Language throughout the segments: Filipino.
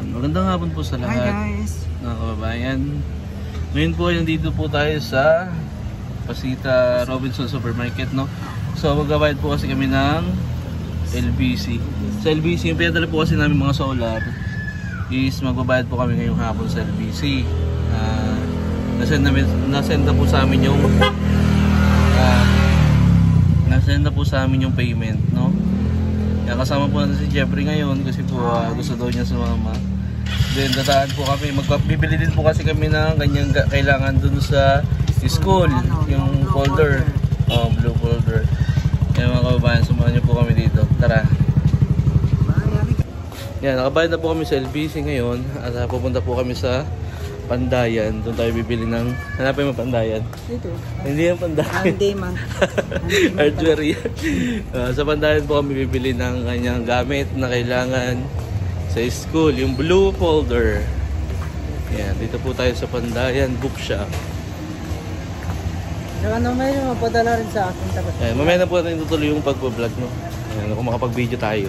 Magandang hapon po sa lahat. Hi guys. Mga kababayan. Ngayon po, nandito po tayo sa Pasita Robinson Supermarket, no? So magbabayad po kasi kami ng LBC. Sa LBC, yung pinadala po kasi namin mga solar is magbabayad po kami ngayong hapon sa LBC. Nasend na po sa amin yung payment, no? Kaya kasama po natin si Jeffrey ngayon kasi po gusto daw niya sumama. Then dadaan po kami, magbibili din po kasi kami ng ganyang kailangan dun sa school, yung folder, blue folder. Kaya mga kababayan, samahan niyo po kami dito. Tara. Yan, nakabayad na po kami sa LBC ngayon at pupunta po kami sa Pandayan. Doon tayo bibili ng, hanapin mo Pandayan? Dito. Hindi yung Pandayan. Hindi man. Hardware yan. Sa Pandayan po kami bibili ng kanyang gamit na kailangan sa school. Yung blue folder. Yan, dito po tayo sa Pandayan Bookshop. Ano may mapadala rin sa akin. Yan, mamaya na po natin tutuloy yung pag-vlog, no? Yan, kung makapag-video tayo.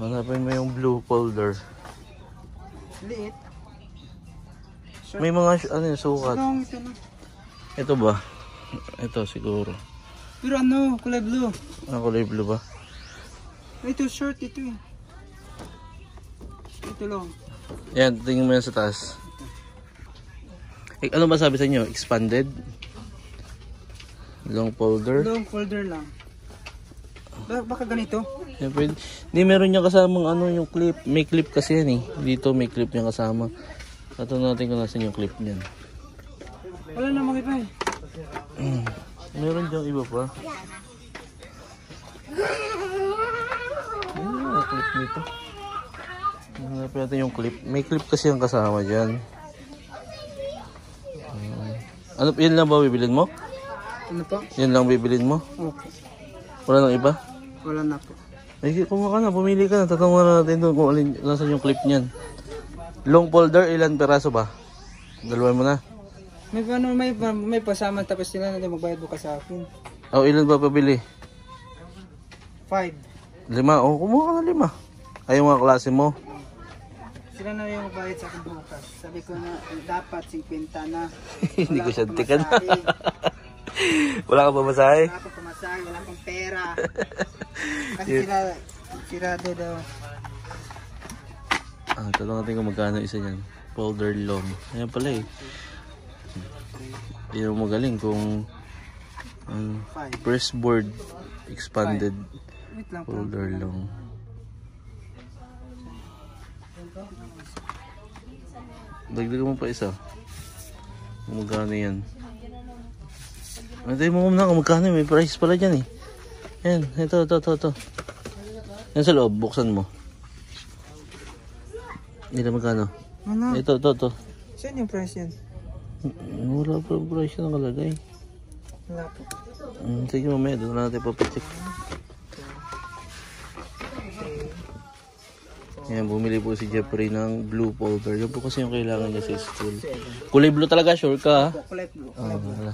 Hanapin mo yung blue folder. Liit. May mga ano yung sukat. Ito na. Ito ba? Ito siguro. Pero ano, kulay blue. Kulay blue ba? Ito short ito eh. Ito lang. Yan, tingin mo yan sa taas. Ano ba sabi sa inyo? Expanded? Long folder? Long folder lang. Baka ganito? Yan, pwede. Hindi, meron niya kasamang ano yung clip. May clip kasi yan eh. Dito may clip niya kasama. Ito natin kung nasan yung clip niyan. Wala namang iba eh. Meron diyang iba pa. Clip nito. Hanapin natin yung clip. May clip kasi yung kasama dyan. Ano, yan lang ba bibilin mo? Ano po? Yan lang bibilin mo? Okay. Wala nang iba? Wala na po. Ay, kumuha ka na, pumili ka na. Tatanungan natin doon kung alin, nasan yung clip niyan. Long folder, ilan peraso ba? Dalawan mo na. May pasama tapos sila na magbayad bukas sa akin. Ilan ba pabili? 5. 5. Kumuha ka na 5. Ay, yung mga klase mo. Sila na yung magbayad sa akin bukas. Sabi ko na dapat 50 na. Hindi ko siya tikan. Wala ka pamasahe? Wala akong pamasahe, wala akong pera. Kasi sirado daw. Tanong natin kung magkano isa niyan. Folder long. Ayan pala eh. Hindi mo magaling kung press board expanded folder long. Dagdagan mo pa isa. Kung magkano yan. Antay mo muna kung magkano. May price pala dyan eh. Yan. Ito. Yan sa loob. Buksan mo. Hindi na magkano. Ano? Ito. Saan yung price yan? Wala pa yung price na nakalagay. Wala po. Sige mamaya. Doon na natin papacheck. Yan. Bumili po si Jeffrey ng blue folder. Yan po kasi yung kailangan niya sa school. Kulay blue talaga. Sure ka ha? Kulay blue. Wala.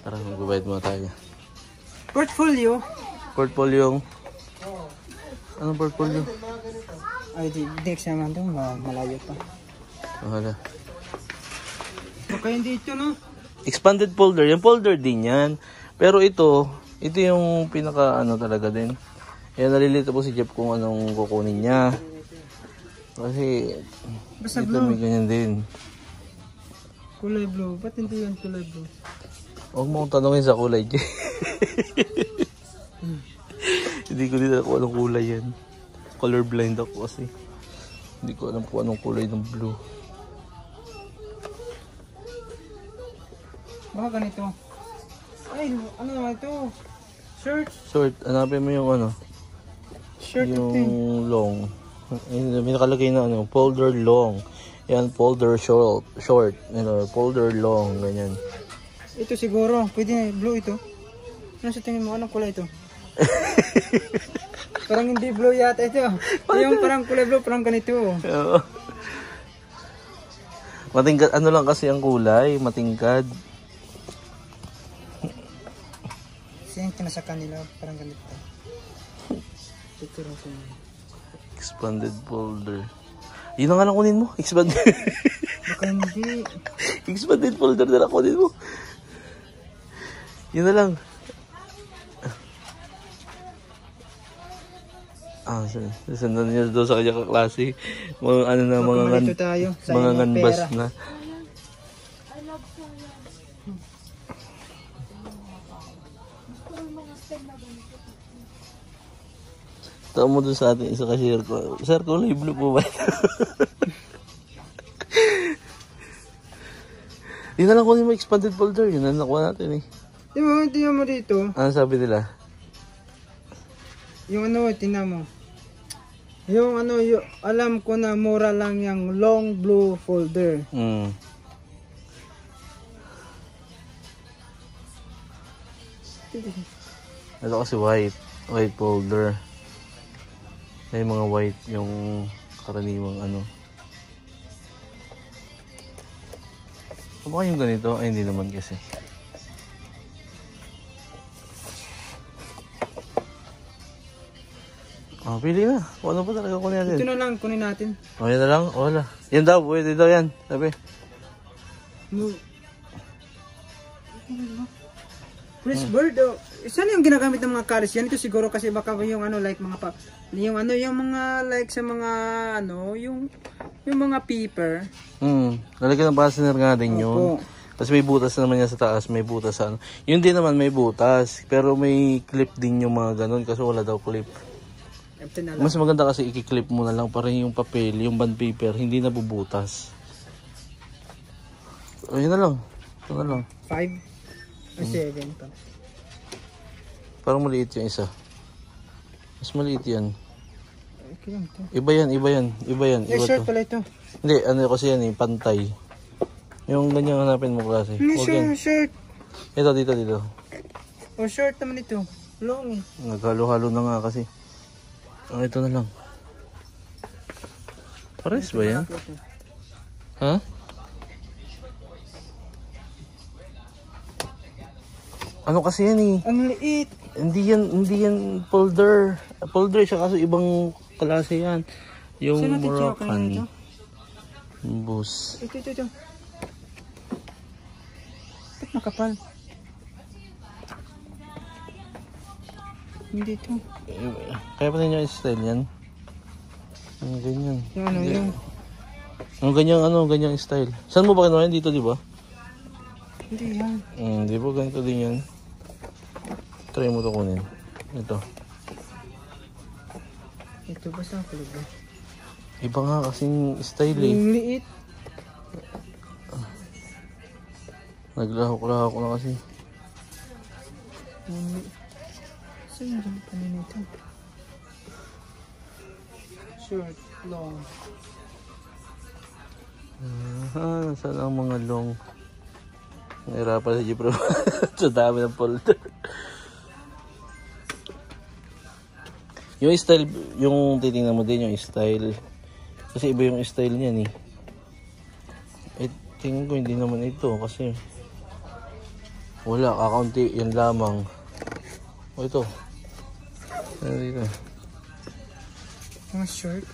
Tara, magbabayad muna tayo. Portfolio? Portfolio? Anong portfolio? Ay, di naman doon. Malayo pa. Wala. Baka hindi ito, no? Expanded folder. Yung folder din yan. Pero ito yung pinaka ano talaga din. Kaya nalilito po si Jeff kung anong kukunin niya. Kasi basta ito blue. may ganyan din. Kulay blue. Ba't hindi yan kulay blue? Huwag mo akong tanongin sa kulay, Jeff. Hindi ko din ako anong kulay yan. Colorblind ako kasi. Hindi ko alam kung anong kulay ng blue. Baka ganito. Ay, ano naman ito? Shirt. Short, hanapin mo yung ano. Shirt Yung ito. long. May nakalagay na ano, folder long. Yan, folder short. Folder long, ganyan. Ito siguro. Pwede blue ito. Ano sa tingin mo? Anong kulay ito? Parang hindi blue yata ito. Yung parang kulay blue, parang ganito. Oo. Matingkad, ano lang kasi ang kulay, matingkad. Kasi yung kinasa kanila, parang ganito. Ito rin Expanded folder. Yun na nga lang kunin mo. Expanded. Baka hindi. Expanded folder na lang kunin mo. Yun na lang. Sundan niya doon sa kanya kaklase. Mga ano na, mga nganbas na. Tao mo doon sa ating isa ka-share ko. Sir, kulay blue po ba? Yun na lang kunin mo expanded folder. Yun na nakuha natin eh. Tingnan mo dito. Ano sabi nila? Yung ano, tingnan mo. Yung ano, alam ko na mura lang yung long blue folder. Ito kasi white folder. May mga white yung karaniwang ano. Ano ba yung ganito? Ay, hindi naman kasi. Pili na. Ano pa talaga kunin natin? Ito na lang, kunin natin. Yan na lang? Wala. Yan daw, pwede daw yan. Sabi. Prince Bird, saan yung ginagamit ng mga college? Yan ito siguro kasi baka yung ano, like mga yung ano, yung mga like sa mga ano, yung mga paper. Lalagyan ng fastener nga din yun. Tapos may butas naman yan sa taas, may butas sa ano. Yun din naman may butas, pero may clip din yung mga ganun kasi wala daw clip. Mas maganda kasi i-clip mo na lang para yung papel, yung bond paper, hindi na bubutas. Ayun na lang. Ito na lang. 5 o 7 pa. Parang maliit yung isa. Mas maliit yan. Okay lang to. Iba yan. Iba short to. pala ito. Hindi, ano kasi yan eh, pantay. Yung ganyan hanapin mo klase. Short. Ito, dito. O short naman ito. Long eh. Naghalo-halo na nga kasi. Ito na lang. Pares ba yan? Ha? Ano kasi yan eh? Ang liit. Hindi yan folder. Folder siya kasi ibang klase yan. Yung Moroccan. Bus. Ito. Ba't makapal? Hindi ito. Kaya pa ninyo yung style yan? Ganyan. Yung ano yung... Ganyang style. Saan mo ba kinuha yan? Dito, di ba? Hindi yan. Di ba ganito din yan? Try mo ito kunin. Ito. Ito ba sa kulog? Iba nga kasing style eh. Yung liit. Naglahok-lahok na kasi. Saan yung kanina ito? Short, long. Saan ang mga long? Nahirapan si Jipro. Sa dami ng folder. Yung style, yung titingnan mo din yung style. Kasi iba yung style niyan eh. Tingin ko hindi naman ito kasi wala, kakaunti yan lamang. O ito. Ano dito? Mga short.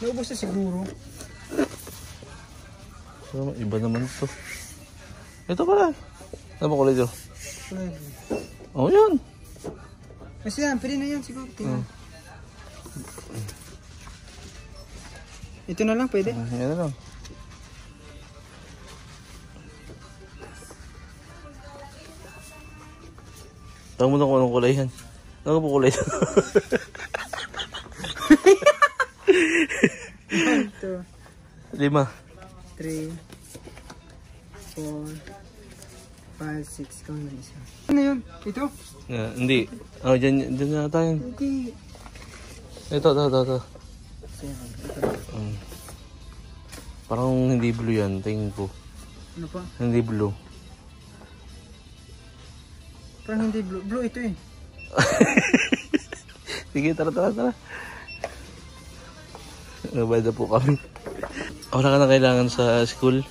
Naubos na siguro. So, iba naman ito. Ito pala. Ano ba kulay ito? Oh, yan. Kasi yan, pwede na yan siguro. Ito na lang, pwede? Yan na lang. Tawag mo na kung anong kulay yan. Ano po kulay ito? Ito. 5. 3, 4, 5, 6. Kung na isa. Ano yun? Ito? Hindi. Dyan na tayo. Hindi. Ito. 7. Parang hindi blue yan, tingin ko. Ano pa? Hindi blue. Parang hindi blue. Blue ito eh. Sige, tara. Nabay na po kami. Wala ka na kailangan sa school?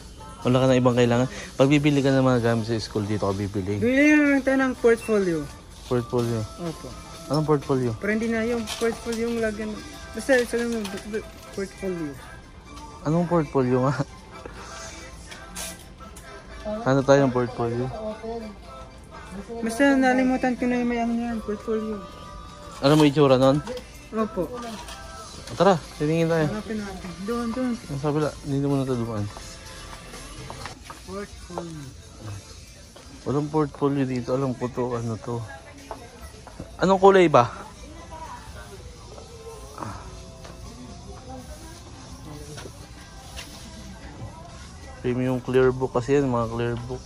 Wala ka na ibang kailangan? Pag bibili ka ng mga gamit sa school, dito ka bibili. Bili lang tayo ng portfolio. Portfolio? Opo. Anong portfolio? Pero hindi na yung portfolio yung lagyan. Basta isa lang yung portfolio. Anong portfolio nga? Ano tayong portfolio? Basta nalimutan ko na yung may ano yan, portfolio. Ano mo itsura nun? Opo. Tara, tiningin tayo. Hanapin natin. Doon. Ang sabi lang, hindi mo nataduan. Portfolio. Walang portfolio dito. Alam ko to, ano to. Anong kulay ba? Premium clear book kasi yan, mga clear book.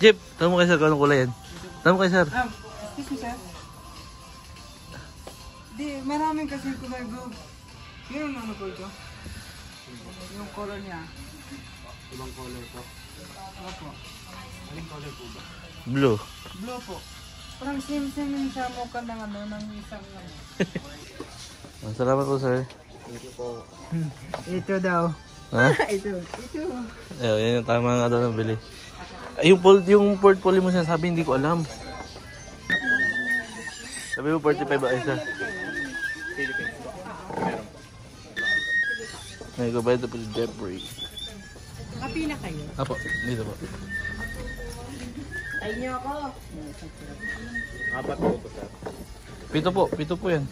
Jeep, tanong mo kay sir kung anong kulay yan. Tanong mo kay sir. Excuse me, sir. Di, maraming kasi kulay blue. Yun ang ano po ito? Yung color niya. Ibang color po? Opo. Anong color po ba? Blue. Blue po. Parang same yung siya mukha ng ano, ng isang ano. Salamat po sir. Thank you po. Ito daw. Ha? Ito. Ayun, yan yung tama nga daw na bili. Yung portfolio mo sinasabi, hindi ko alam. Sabi mo 45 ba isa? May go by the Jeffrey. Kapila kayo? Apo, dito po. Ay niyo ako. Apat po po sir. Pito po yan.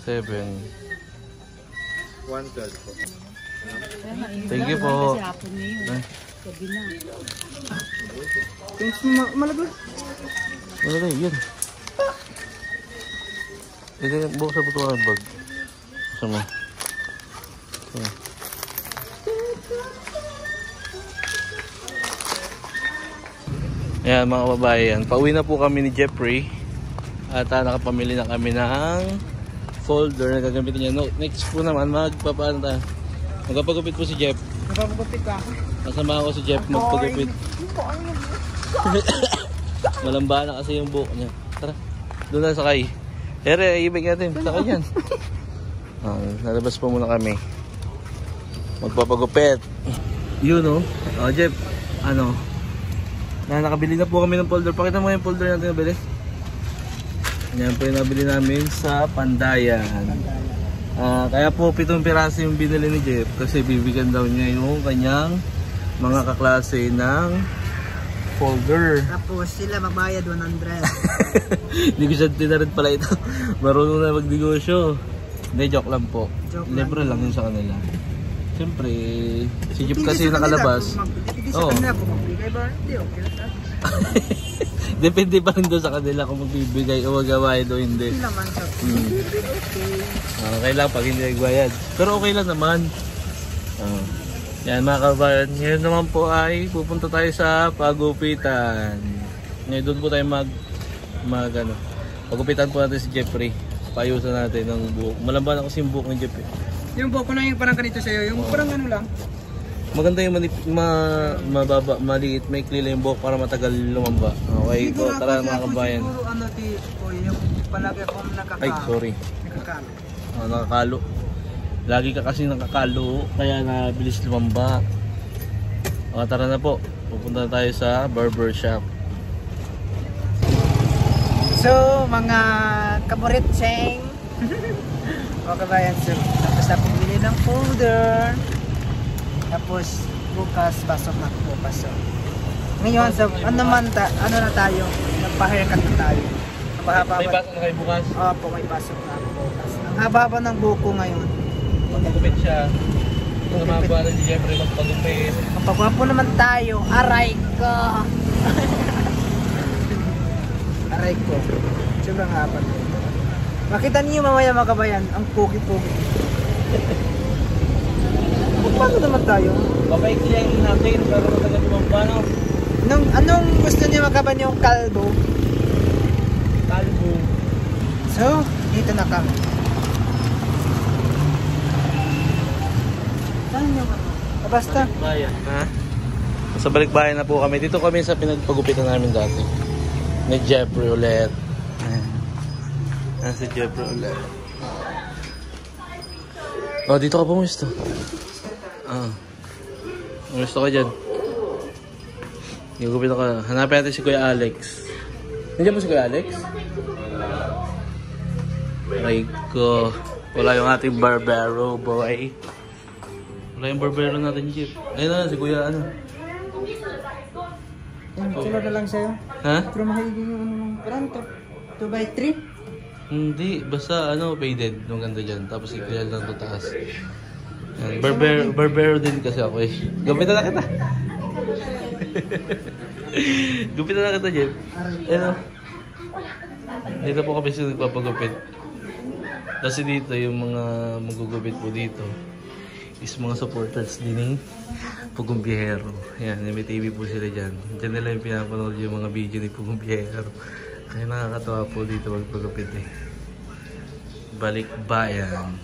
Seven. 1/3 po. Thank you po. Thanks malaglag. Ano na yun? Ito yung bukas sa buto ng bag. Gusto mo? Okay. Ayan mga babayan, pauwi na po kami ni Jeffrey. At nakapamili na kami ng folder na gagamitin niya. No, next po naman, magpapagupit po si Jeff. Napapagupit ka ako. Kasama ako si Jeff magpagupit. Malamba na kasi yung buhok niya. Tara, doon na sakay. Ere, ibig natin. Sakay yan. Nalabas po muna kami. Magpapagupit. Yun o. Jeff, nakabili na po kami ng folder. Pakita mo yung folder natin nabili. Yan po yung nabili namin sa Pandayan. Kaya po 7 piraso yung binili ni Jeff kasi bibigyan daw niya yung kanyang mga kaklase ng folder. Tapos sila magbayad 100. Hindi ko siya tinarin pala ito. Marunong na magnegosyo. Hindi, joke lang po. Libre lang yun sa kanila. Siyempre, si Jeff kasi nakalabas. Hindi sa kanila kung magbigay ba? Hindi, okay lang. Depende pa rin doon sa kanila kung magbibigay o magbabayad o hindi. Hindi naman siya. Okay lang pag hindi nagbayad. Pero okay lang naman. Yan mga kabayan. Ngayon naman po ay pupunta tayo sa pagupitan. Ngayon doon po tayo pagupitan po natin si Jeffrey. Paayusan natin ng buhok. Malamba na kasi yung buhok ni Jeffrey. Yung buhok ko na yung parang ganito sa'yo. Yung parang ano lang. Maganda yung mababa, maliit, may klila yung buhok para matagal lumamba. Okay, Siguro tara ako mga kabayan. Siguro yung palagi akong nakakalo. Ay, sorry. Nakakalo. Nakakalo. Lagi ka kasi nakakalo, kaya nabilis lumamba. Tara na po. Pupunta na tayo sa barber shop. So, mga kaboritseng. Mga kabayan, so, tapos na pumili ng folder. Tapos, bukas, pasok na po, pasok. Ngayon, so, ano na tayo? Nagpa-haircut na tayo. May pasok na kayo bukas? Opo, may pasok na bukas. Ang haba-haba ng buko ngayon. Magpagupit siya. Sumaba na si Jeffrey magpagupit. Kapagwapo naman tayo, aray ko. Aray ko. Sobrang haba. Makita niyo mamaya mga kabayan, ang puki-puki. Paano naman tayo? Papaikliyain natin para matagal lumamba, no? Anong gusto niyo makaban yung kalbo? Kalbo. So, dito na kami. Saan yung ano? Basta. Bayan, ha? Sa balikbayan na po kami. Dito kami sa pinagpagupitan namin dati. Ni Jeffrey ulit. Si Jeffrey ulit. Oh, dito ka pumusto. Ah. Pumusto ka dyan. Gugupit ako. Hanapin natin si Kuya Alex. Nandiyan mo si Kuya Alex? Ay ko. Wala yung ating barbero boy. Wala yung barbero natin, Jeep. Ayun na, si Kuya ano. Sila na lang sa'yo. Ha? Pero mahiging yung ano, parang 2x3. Hindi, basta ano, faded. Yung ganda dyan. Tapos i-clear lang ito taas. Yan. Barbero din kasi ako eh. Gupitan na kita. Gupitan na kita, Jeff. Ano? Dito po kami sila nagpapagupit. Kasi dito, yung mga magugupit po dito is mga supporters din ng Pugong Biyahero. Yan, may TV po sila dyan. Dyan nila yung pinapanood yung mga video ni Pugong Biyahero. Kaya nakakatawa po dito magpagupit eh. Balik bayan.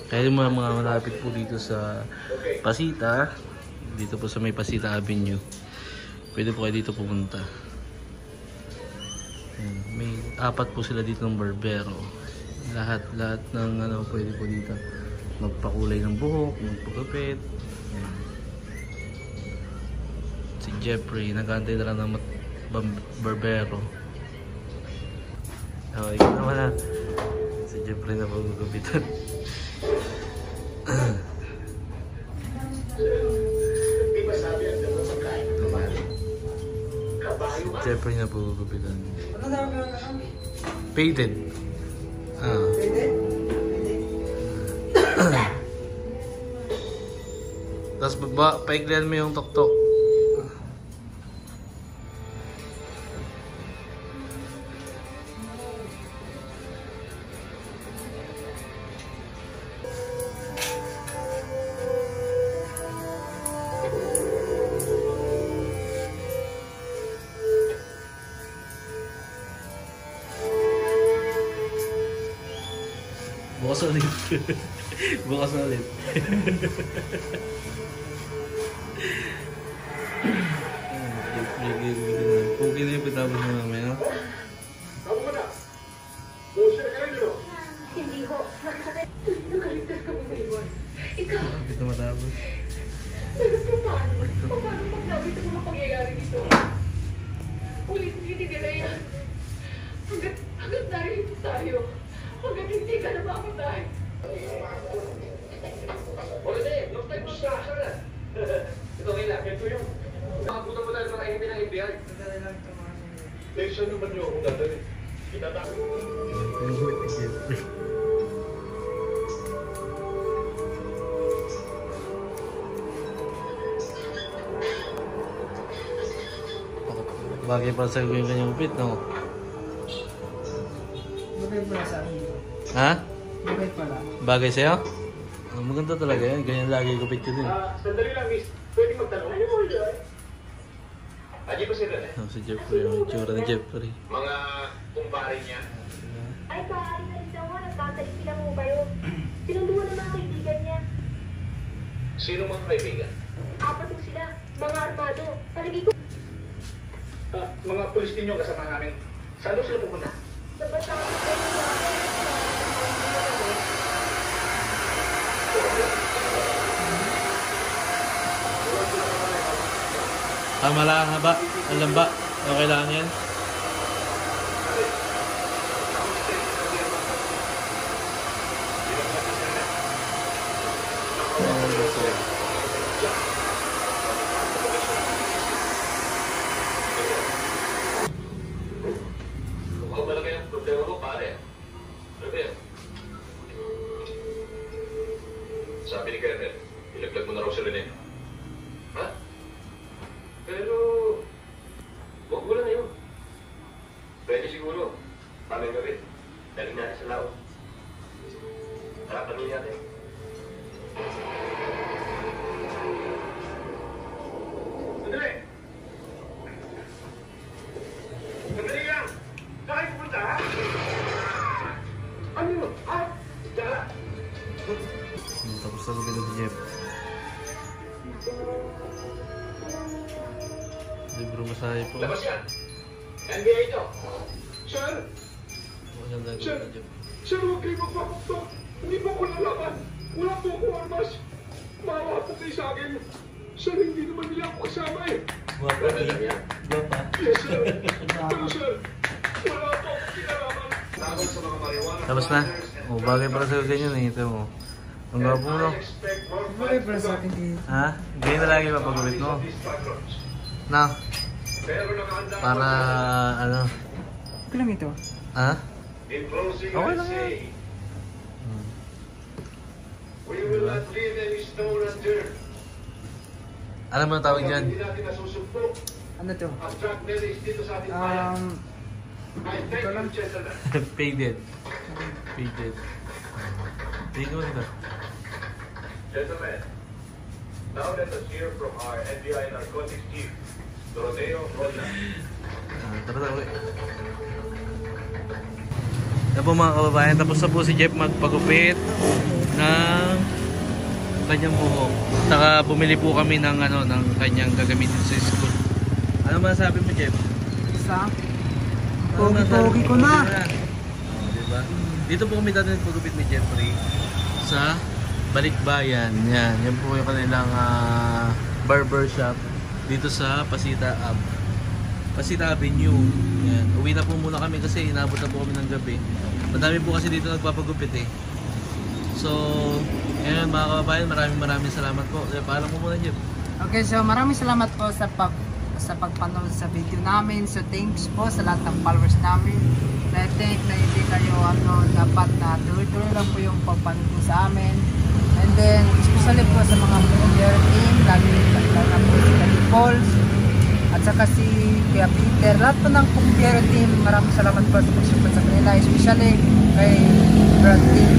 Kaya yung mga malapit po dito sa Pasita, dito po sa may Pasita Avenue, pwede po kayo dito pumunta. Yan. May 4 po sila dito ng barbero. Lahat ng ano pwede po dito. Magpakulay ng buhok, magpagupit. Yan. Si Jeffrey, nag-aantay na lang ng barbero. Oh, ikaw naman na. Si Jeffrey na paggugupitan. Si Jeffrey na paggugupitan. Faded. Ah. Tapos paiklihan mo yung tok-tok. Bukas ulit. Bukas ulit. Pugi na yung pitapos mo namin, ha? Hindi ko. Nakaligtas ka mo sa iwan. Ikaw. Bakit na matapos? Paano maglawit ang mga pangyayari dito? Ulit-ulit nila yan. Hanggat narito tayo. Hanggat hindi ka na mamatay. Ito ngayon, ito yung makabutan mo tayo mga hindi ng FBI. Leksyon naman nyo akong dadalhin. Bagay pa sa yung kanyang upit, no? Bagay pala sa akin. Ha? Bagay pala. Bagay sa'yo? Oh, maganda talaga yan. Ganyan lagi gupit ko din. Sandali lang, miss. Pwede magtanong. Ano mo yun? Aji ba sila eh? Oh, si Jeffrey. Yung tsura ni Jeffrey. Mga kumpare niya. Ay, paaari na rin daw nga. Nagkakalik sila mo kayo. Sinunduan ng mga kaibigan niya. Sino mga kaibigan? 4 po sila. Mga armado. Palagi ko. Mga pulis ninyo kasama namin. Saan doon sila pupunta? Sa Batangas kayo. Tama lang, haba. Ang lamba. Okay lang yan. Mukhang malaki ang problema mo, pare. Ano ba yan? Sabi ni Colonel, ilaglag mo na raw si Rene. Ha? Pero, huwag mo lang na yun. Pwede siguro. Pamay gabi. Daling natin sa lao. Harapan niyo natin. Sandali! Sandali lang! Saan kayo pupunta, ha? Ano yun? Ha? Dala! Tapos na gupit si Jeff. Libro masahe po. Labas yan! NBA ito! Sir! Maganda gupit Sir! ni Jeff. Sir, huwag kayo magpapakto! Hindi po ko lalaban! Wala po akong armas. Maawa po kayo sa akin. Sir, hindi naman nila ako kasama eh. Guwapa. Guwapa. Yes, sir. Pero sir, wala po akong kinalaman. Laban sa mga marijuana. Tapos na. Oh, bagay para sa'yo ganyan eh. Ito mo. Ang gwapo mo, no? Bagay para sa akin dito. Ha? Ganyan na lagi mapagupit mo. Na? Para ano? Okay lang ito. Ha? Okay lang yan. We will not leave any stone unturned. Ano mo ang tawag dyan? Hindi natin nasusumpo. Ano to? Ang drug dealers dito sa ating bayan. I thank you, gentlemen. Faded. Faded. Tingnan mo. Gentlemen, now let us hear from our NBI Narcotics Chief, Doroteo Rolla. Tara. Yan po mga kababayan, tapos na po si Jeff magpagupit ng kanyang buhok. Saka bumili po kami ng ng kanyang gagamitin sa school. Ano masasabi mo, Jeff? Isa. Ano masasabi Pogi ko mo? na. Oh, diba? Dito po kami dati nagpagupit ni Jeffrey sa Balikbayan. Yan po yung kanilang barber shop dito sa Pasita Avenue. Yan. Uwi na po muna kami kasi inabot na po kami ng gabi. Madami po kasi dito nagpapagupit eh. So, ngayon mga kababayan, maraming salamat po. Paalam mo muna, Jeff. Okay, so maraming salamat po sa pagpanood sa video namin. So thanks po sa lahat ng followers namin. I think na hindi kayo dapat na tuloy-tuloy lang po yung pagpanood po sa amin. And then, especially po sa mga player team, lalo na po si Kali Pauls, at saka si Kuya Peter, lahat po ng player team, maraming salamat po sa pagsupport sa kanila, especially kay Brad Team.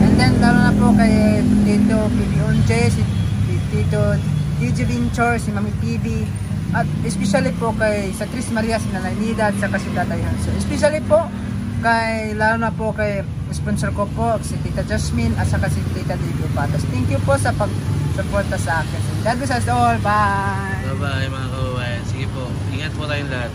And then, lalo na po kay Tito Bibi Onje, si Tito DJ Vinchor, si Mami TV, at especially po kay sa Tris Maria, si Nanay Nida, at saka si Tatay Hanso. Especially po kay, lalo na po kay sponsor ko po, si Tita Jasmine, at saka si Tita Diego Patas. Thank you po sa pag-suporta sa akin. God bless us all. Bye! Bye-bye mga kababayan. Sige po, ingat po tayong lahat.